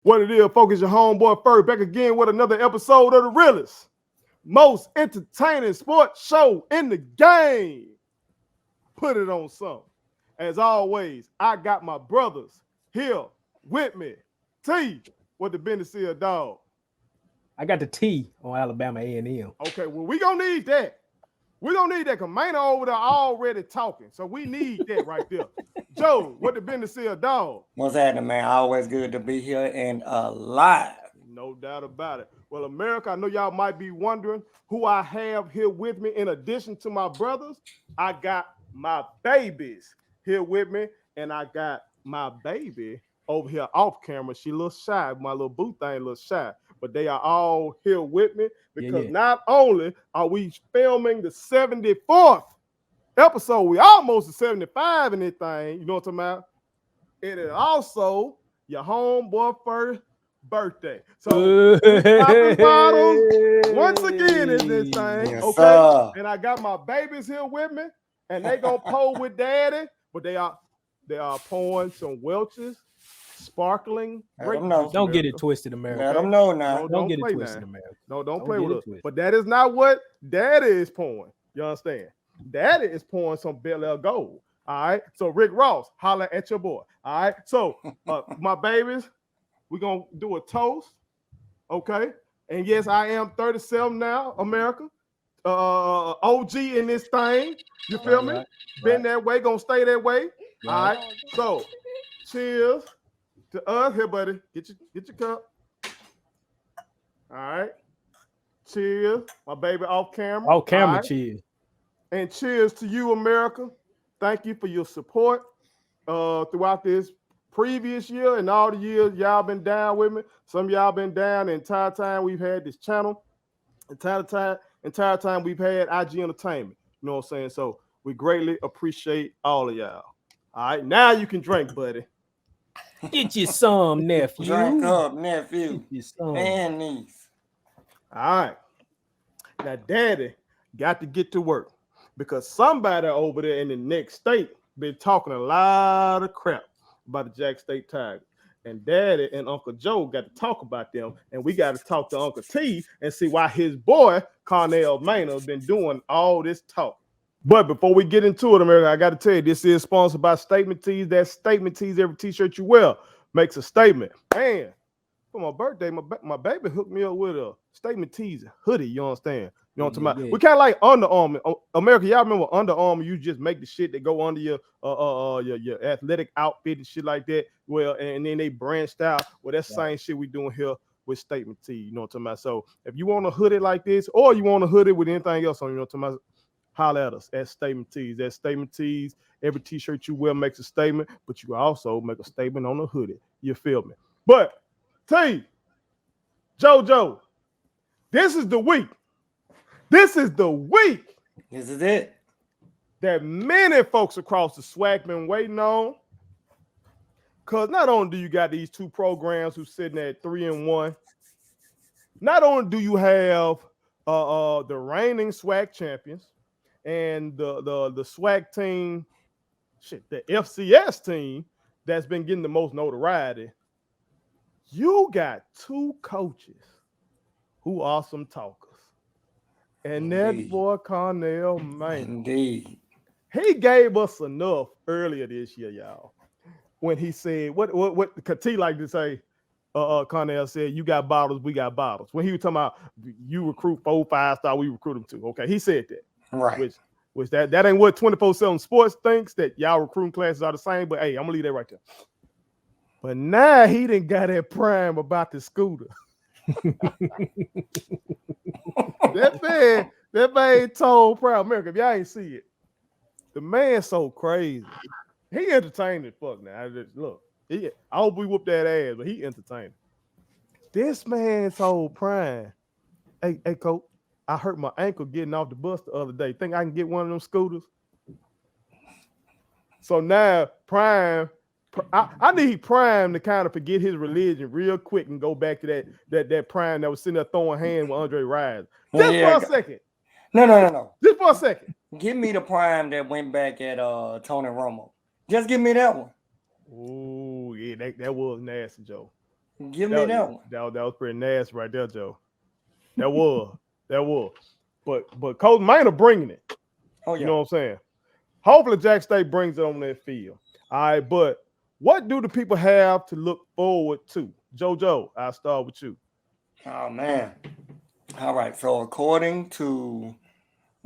What it is, focus your homeboy first. Back again with another episode of the realest, most entertaining sports show in the game. Put it on some. As always, I got my brothers here with me. T, what the business is, dog? I got the T on Alabama A&M. Okay, well, we gonna need that. We gonna need that because Maynard over there already talking. So we need that right there. Joe, what the business is, dog? What's happening, man? Always good to be here and alive. No doubt about it. Well, America, I know y'all might be wondering who I have here with me. In addition to my brothers, I got my babies here with me, and I got my baby over here off camera. She a little shy. My little boo thing a little shy. But they are all here with me because not only are we filming the 74th episode, we almost at 75 in this thing. You know what I'm talking about? It is also your homeboy first birthday. So popping bottles once again in this thing. Yes, okay. Sir. And I got my babies here with me, and they gonna pour with daddy, but they are pouring some Welch's sparkling grape juice. Don't get it twisted, America. Let them know now. Don't get it twisted, America. No, don't play with us. But that is not what daddy is pouring. You understand? Daddy is pouring some Bel Air Gold. All right. So Rick Ross, holla at your boy. All right. So my babies, we're gonna do a toast. Okay. And yes, I am 37 now, America. OG in this thing. You feel me? Been that way, gonna stay that way. All right. So cheers to us. Here, buddy. Get your cup. All right. Cheers. My baby off camera. Off camera, right. cheers. And cheers to you, America. Thank you for your support throughout this previous year and all the years y'all been down with me. Some of y'all been down the entire time we've had this channel. Entire time we've had IG Entertainment. You know what I'm saying? So we greatly appreciate all of y'all. All right. Now you can drink, buddy. Get you some, nephew. Drink up, nephew. Get you some. And niece. All right. Now, daddy got to get to work because somebody over there in the next state been talking a lot of crap about the Jack State Tigers. And daddy and Uncle Joe got to talk about them. And we got to talk to Uncle T and see why his boy, Connell Maynor, been doing all this talk. But before we get into it, America, I got to tell you, this is sponsored by Statement Tees. That Statement Tees, every t-shirt you wear makes a statement. And for my birthday, my baby hooked me up with a Statement Tees hoodie. You understand? You know what I'm talking about? We kind of like Under Armour. America, y'all remember Under Armour? You just make the shit that go under your athletic outfit and shit like that. Well, and then they branched out. Well, that's the same shit we doing here with Statement Tees. You know what I'm talking about? So if you want a hoodie like this, or you want a hoodie with anything else on, you know what I'm talking about? Holler at us at Statement Tees. That Statement Tees. Every t-shirt you wear makes a statement, but you can also make a statement on a hoodie. You feel me? But T, JoJo, this is the week. This is the week. This is it. That many folks across the SWAC been waiting on. Because not only do you got these two programs who's sitting at 3-1, not only do you have the reigning SWAC champions and the SWAC team, the FCS team that's been getting the most notoriety, you got two coaches who are some talkers. And that boy Connell, man. Indeed. He gave us enough earlier this year, y'all. When he said, what T like to say, Connell said, you got bottles, we got bottles. When he was talking about you recruit 4, 5-star, we recruit them too. Okay, he said that. Right. Which that ain't what 24/7 Sports thinks, that y'all recruiting classes are the same, but hey, I'm gonna leave that right there. But now he didn't got that prime about the scooter. That man told Proud America, if y'all ain't see it, the man so crazy. He entertained it, fuck now. Look, I hope we whoop that ass, but he entertained. This man told Prime, hey, coach, I hurt my ankle getting off the bus the other day. Think I can get one of them scooters? So now Prime, I need Prime to kind of forget his religion real quick and go back to that Prime that was sitting there throwing hands with Andre Rison. Just for a second. No. Just for a second. Give me the Prime that went back at Tony Romo. Just give me that one. Oh, yeah, that was nasty, Joe. Give me that one. That was pretty nasty right there, Joe. That was. But Coach Maynard bringing it. Oh, yeah. You know what I'm saying? Hopefully Jack State brings it on that field. All right, but what do the people have to look forward to? JoJo, I'll start with you. Oh, man. All right. So according to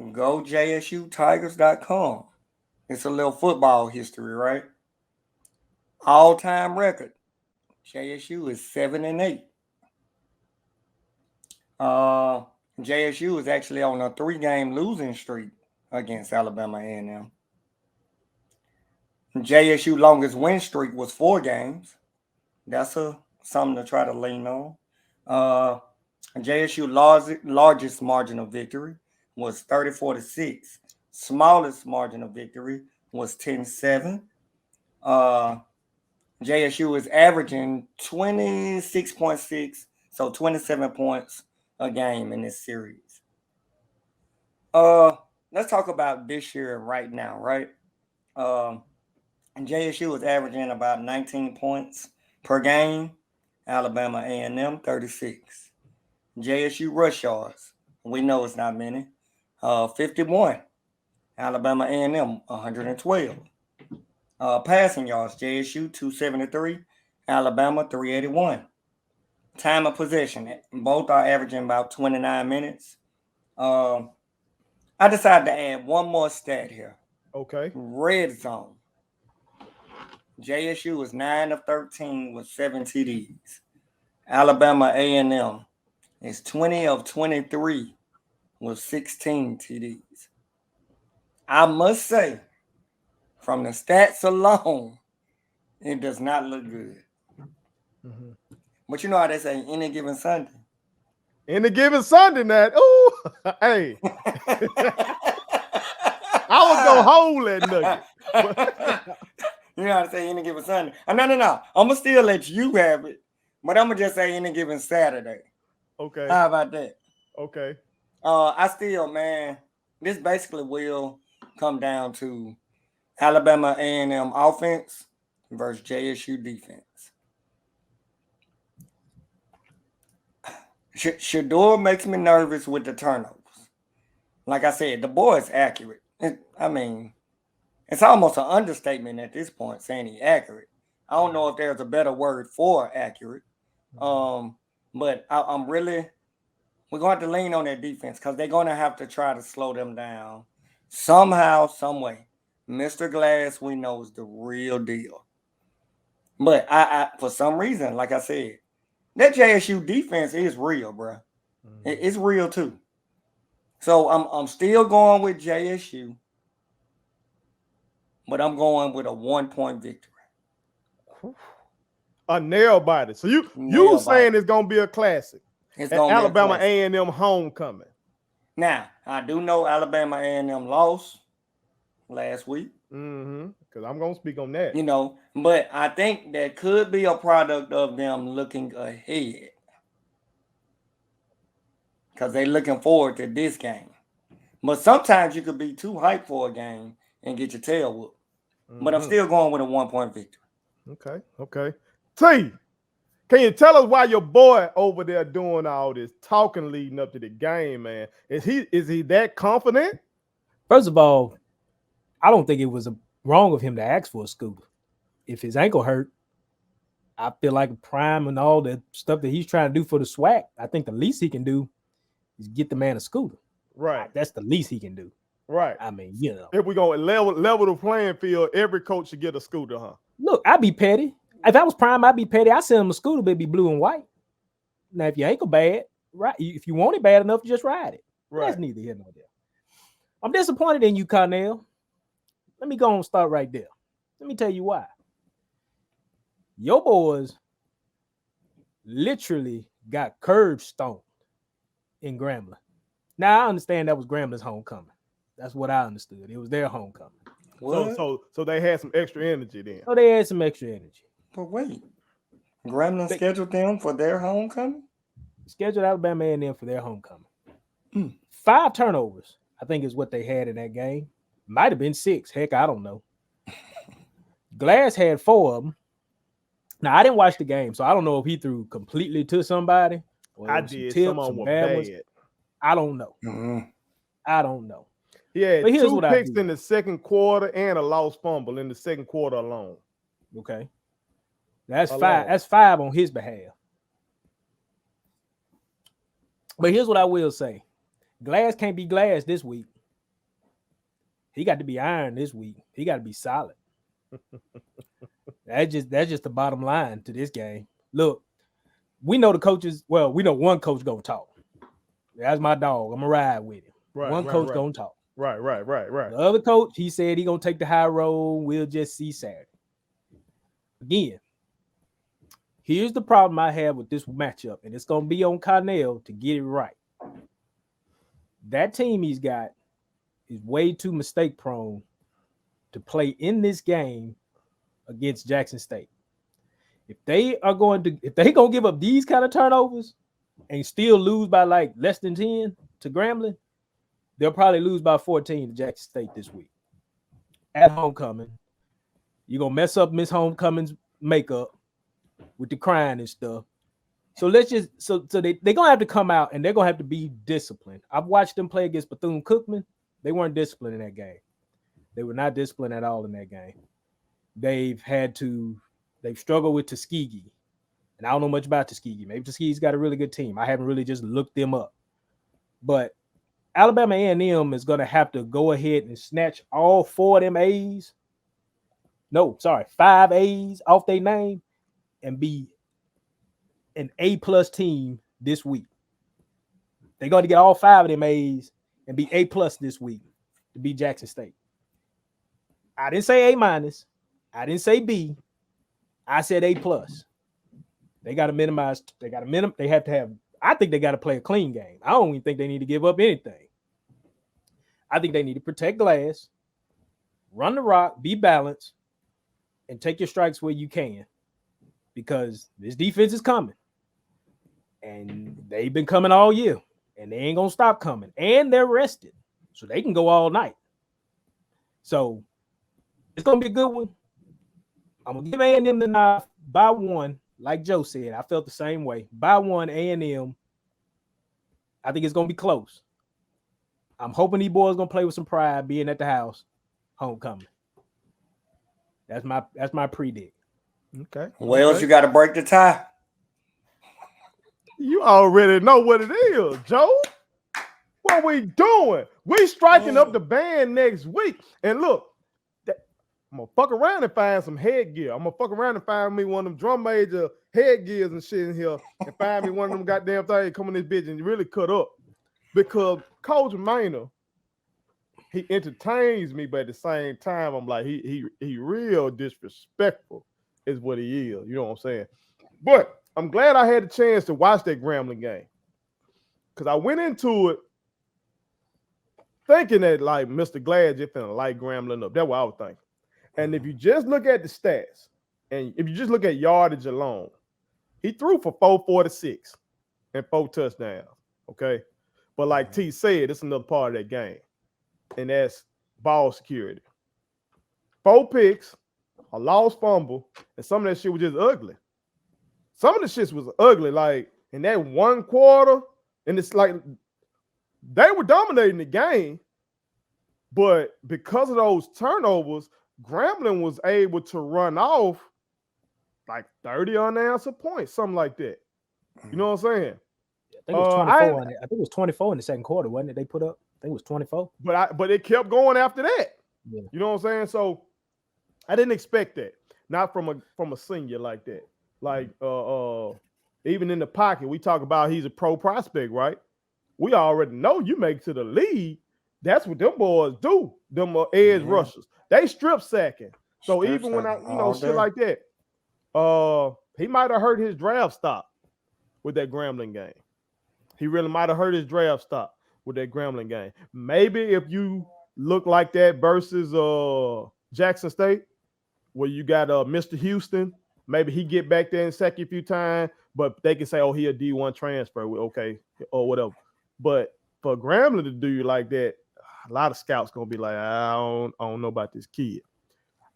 GoJSUTigers.com, it's a little football history, right? All-time record. JSU is 7-8. JSU is actually on a 3-game losing streak against Alabama A&M. JSU longest win streak was 4 games. That's something to try to lean on. JSU largest margin of victory was 34-6. Smallest margin of victory was 10-7. JSU is averaging 26.6, so 27 points a game in this series. Let's talk about this year right now, right? JSU is averaging about 19 points per game. Alabama A&M 36. JSU rush yards, we know it's not many. 51. Alabama A&M 112. Passing yards, JSU 273. Alabama 381. Time of possession, both are averaging about 29 minutes. I decided to add one more stat here. Okay. Red zone. JSU was 9 of 13 with 7 TDs. Alabama A&M is 20 of 23 with 16 TDs. I must say, from the stats alone, it does not look good. Mm-hmm. But you know how they say any given Sunday. Any given Sunday, that ooh, hey, I was gonna hold that nugget. You know how to say any given Sunday. No. I'm gonna still let you have it, but I'm gonna just say any given Saturday. Okay. How about that? Okay. I still, man, this basically will come down to Alabama A&M offense versus JSU defense. Shador makes me nervous with the turnovers. Like I said, the boy is accurate. It's almost an understatement at this point saying he's accurate. I don't know if there's a better word for accurate. But we're going to have to lean on their defense because they're going to have to try to slow them down somehow, some way. Mr. Glass, we know, is the real deal. But I for some reason, like I said, that JSU defense is real, bro. It's real too. So I'm still going with JSU, but I'm going with a 1-point victory. A nail biter. So you saying it's gonna be a classic? It's gonna be Alabama A&M homecoming. Now I do know Alabama A&M lost last week. Because I'm gonna speak on that. You know, but I think that could be a product of them looking ahead. Because they're looking forward to this game. But sometimes you could be too hyped for a game and get your tail whooped. But I'm still going with a 1-point victory. Okay. T, can you tell us why your boy over there doing all this talking leading up to the game, man? Is he that confident? First of all, I don't think it was wrong of him to ask for a scooter. If his ankle hurt, I feel like Prime and all the stuff that he's trying to do for the SWAC, I think the least he can do is get the man a scooter. Right. That's the least he can do. Right. I mean, you know. If we're going to level the playing field, every coach should get a scooter, huh? Look, I'd be petty. If I was Prime, I'd be petty. I'd send him a scooter, but it'd be blue and white. Now, if your ankle bad, right? If you want it bad enough, just ride it. Right. That's neither here nor there. I'm disappointed in you, Connell. Let me go and start right there. Let me tell you why. Your boys literally got curb stoned in Grambling. Now, I understand that was Grambling's homecoming. That's what I understood. It was their homecoming. So they had some extra energy then. So they had some extra energy. But wait, Grambling scheduled them for their homecoming? Scheduled Alabama A&M for their homecoming. 5 turnovers, I think, is what they had in that game. Might have been 6. Heck, I don't know. Glass had 4 of them. Now I didn't watch the game, so I don't know if he threw completely to somebody. Or I some did. tips, Some of them some were bad bad. ones. I don't know. Mhm. I don't know. He had But here's 2 what I picks do. in the second quarter and a lost fumble in the second quarter alone. Okay. That's Alone. 5. That's 5 on his behalf. But here's what I will say. Glass can't be glass this week. He got to be iron this week. He got to be solid. That's just the bottom line to this game. Look, we know the coaches. Well, we know one coach gonna talk. That's my dog. I'm gonna ride with him. One coach gonna talk. Right. The other coach, he said he gonna take the high road. We'll just see Saturday. Again, here's the problem I have with this matchup, and it's gonna be on Connell to get it right. That team he's got is way too mistake prone to play in this game against Jackson State. If they gonna give up these kind of turnovers and still lose by like less than 10 to Grambling, they'll probably lose by 14 to Jackson State this week. At homecoming, you're gonna mess up Miss Homecoming's makeup with the crying and stuff. So let's just so they're gonna have to come out and they're gonna have to be disciplined. I've watched them play against Bethune-Cookman. They weren't disciplined in that game. They were not disciplined at all in that game. They've struggled with Tuskegee. And I don't know much about Tuskegee. Maybe Tuskegee's got a really good team. I haven't really just looked them up. But Alabama A&M is going to have to go ahead and snatch all 4 of them A's. No, sorry, 5 A's off their name and be an A-plus team this week. They're going to get all 5 of them A's and be A-plus this week to beat Jackson State. I didn't say A-minus. I didn't say B. I said A-plus. They got to minimize. They have to have. I think they got to play a clean game. I don't even think they need to give up anything. I think they need to protect glass, run the rock, be balanced, and take your strikes where you can, because this defense is coming, and they've been coming all year, and they ain't gonna stop coming, and they're rested, so they can go all night. So it's gonna be a good one. I'm gonna give A&M the nod by 1. Like Joe said, I felt the same way. By 1, A&M. I think it's going to be close. I'm hoping these boys going to play with some pride being at the house. Homecoming. That's my predict. Okay. Wells, you got to break the tie. You already know what it is, Joe. What we doing? We striking up the band next week. And look, I'm gonna fuck around and find some headgear. I'm gonna fuck around and find me one of them drum major headgears and shit in here, and find me one of them goddamn things coming this bitch and really cut up. Because Coach Maynor, he entertains me, but at the same time, I'm like, he real disrespectful is what he is. You know what I'm saying? But I'm glad I had the chance to watch that Grambling game, because I went into it thinking that like Mr. Glad just finna light Grambling up. That's what I was thinking. And if you just look at the stats, and if you just look at yardage alone, he threw for 446 and 4 touchdowns. Okay. But like T said, it's another part of that game. And that's ball security. 4 picks, a lost fumble, and some of that shit was just ugly. Some of the shit was ugly. Like in that 1 quarter, and it's like they were dominating the game, but because of those turnovers, Grambling was able to run off like 30 unanswered points, something like that. You know what I'm saying? I think it was 24. I think it was 24 in the second quarter, wasn't it? They put up. I think it was 24. But it kept going after that. Yeah. You know what I'm saying? So I didn't expect that. Not from a senior like that. Like even in the pocket, we talk about he's a pro prospect, right? We already know you make it to the league. That's what them boys do. Them edge rushers. They strip sacking. So even when shit like that, he might have hurt his draft stock with that Grambling game. He really might have hurt his draft stock with that Grambling game. Maybe if you look like that versus Jackson State, where you got Mr. Houston, maybe he get back there and sack you a few times, but they can say, oh, he a D1 transfer, okay, or whatever. But for Grambling to do you like that, a lot of scouts gonna be like, I don't know about this kid.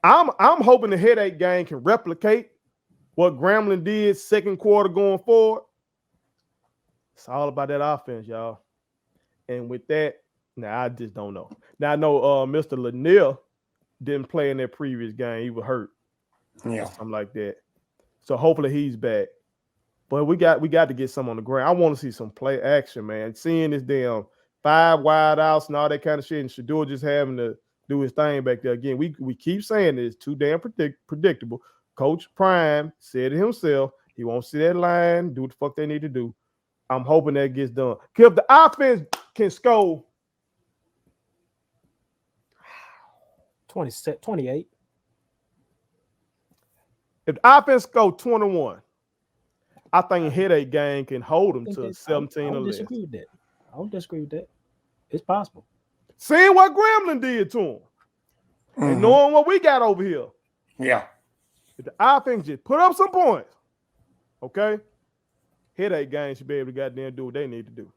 I'm hoping the headache game can replicate what Grambling did second quarter going forward, it's all about that offense, y'all. And with that, now I just don't know. Now I know Mr. Lanier didn't play in that previous game. He was hurt. Yeah. Something like that. So hopefully he's back. But we got to get some on the ground. I want to see some play action, man. Seeing this damn 5 wide outs and all that kind of shit, and Shador just having to do his thing back there. Again, we keep saying this, too damn predictable. Coach Prime said it himself. He won't see that line, do what the fuck they need to do. I'm hoping that gets done. If the offense can score 28. If the offense go 21, I think Headache Gang can hold them to 17 I or don't less. disagree with that. I don't disagree with that. It's possible. Seeing what Grambling did to him and knowing what we got over here. Yeah. If the offense just put up some points, okay, Headache Gang should be able to goddamn do what they need to do.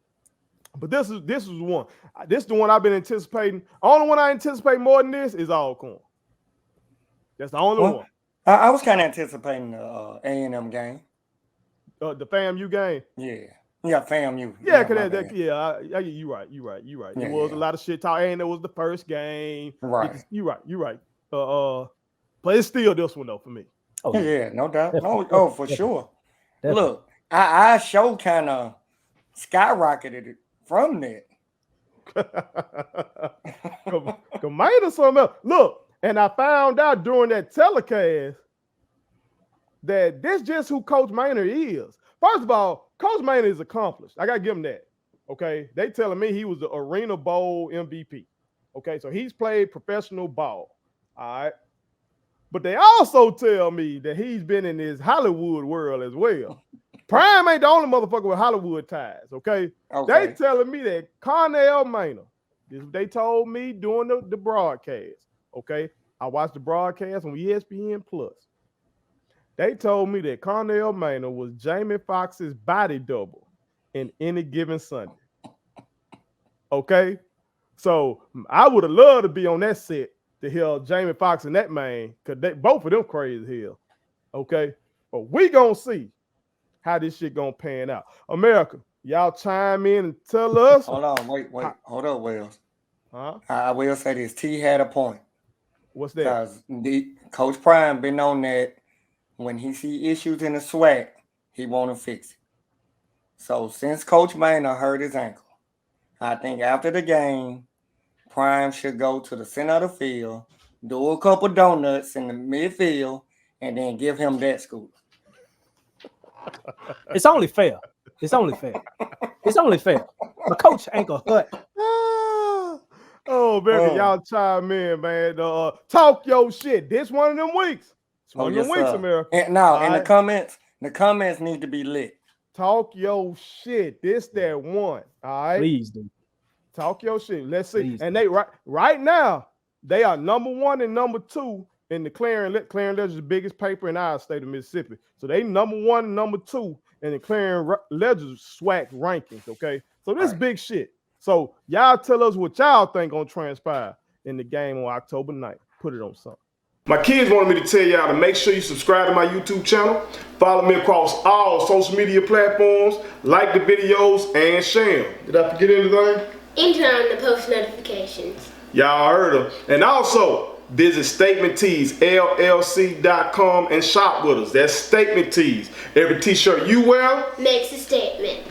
But this is one. This is the one I've been anticipating. Only one I anticipate more than this is Alcorn. That's the only one. I was kind of anticipating the A&M game. The FAMU game. Yeah, FAMU. Yeah, because you're right. Yeah, There was a lot of shit talk, and it was the first game. Right. You're right. But it's still this one though for me. Oh, Yeah, no doubt. Definitely. No, for sure. Definitely. Look, I show kind of skyrocketed it from that. Maynard something else. Look, and I found out during that telecast that this just who Coach Maynard is. First of all, Coach Maynard is accomplished. I gotta give him that. Okay, they telling me he was the Arena Bowl MVP. Okay, so he's played professional ball. All right, but they also tell me that he's been in this Hollywood world as well. Prime ain't the only motherfucker with Hollywood ties. Okay, they telling me that Connell Maynor. This they told me during the broadcast. Okay, I watched the broadcast on ESPN Plus. They told me that Connell Maynor was Jamie Foxx's body double in Any Given Sunday. Okay, so I would have loved to be on that set to hear Jamie Foxx and that man, because both of them crazy as hell. Okay, but we gonna see how this shit gonna pan out. America, y'all chime in and tell us. Hold on, wait. Hold up, Wells. Huh? I will say this. T had a point. What's that? Because Coach Prime been on that. When he see issues in the SWAC, he want to fix it. So since Coach Maynard hurt his ankle, I think after the game, Prime should go to the center of the field, do a couple donuts in the midfield, and then give him that scoop. It's only fair. My coach ankle hurt. Oh, baby, y'all chime in, man. Talk your shit. This one of them weeks. It's one of them weeks, America. And now, in the comments need to be lit. Talk your shit. This, that one. All right? Please do. Talk your shit. Let's see. Please And they right now, they are number 1 and number 2 in the Clarion Ledger is the biggest paper in our state of Mississippi. So they number 1 and number 2 in the Clarion Ledger's SWAC rankings, okay? So this is big shit. So y'all tell us what y'all think gonna transpire in the game on October 9th. Put it on something. My kids wanted me to tell y'all to make sure you subscribe to my YouTube channel, follow me across all social media platforms, like the videos, and share them. Did I forget anything? And turn on the post notifications. Y'all heard them. And also, visit Statement Tees, LLC.com, and shop with us. That's Statement Tees. Every t-shirt you wear Makes a statement.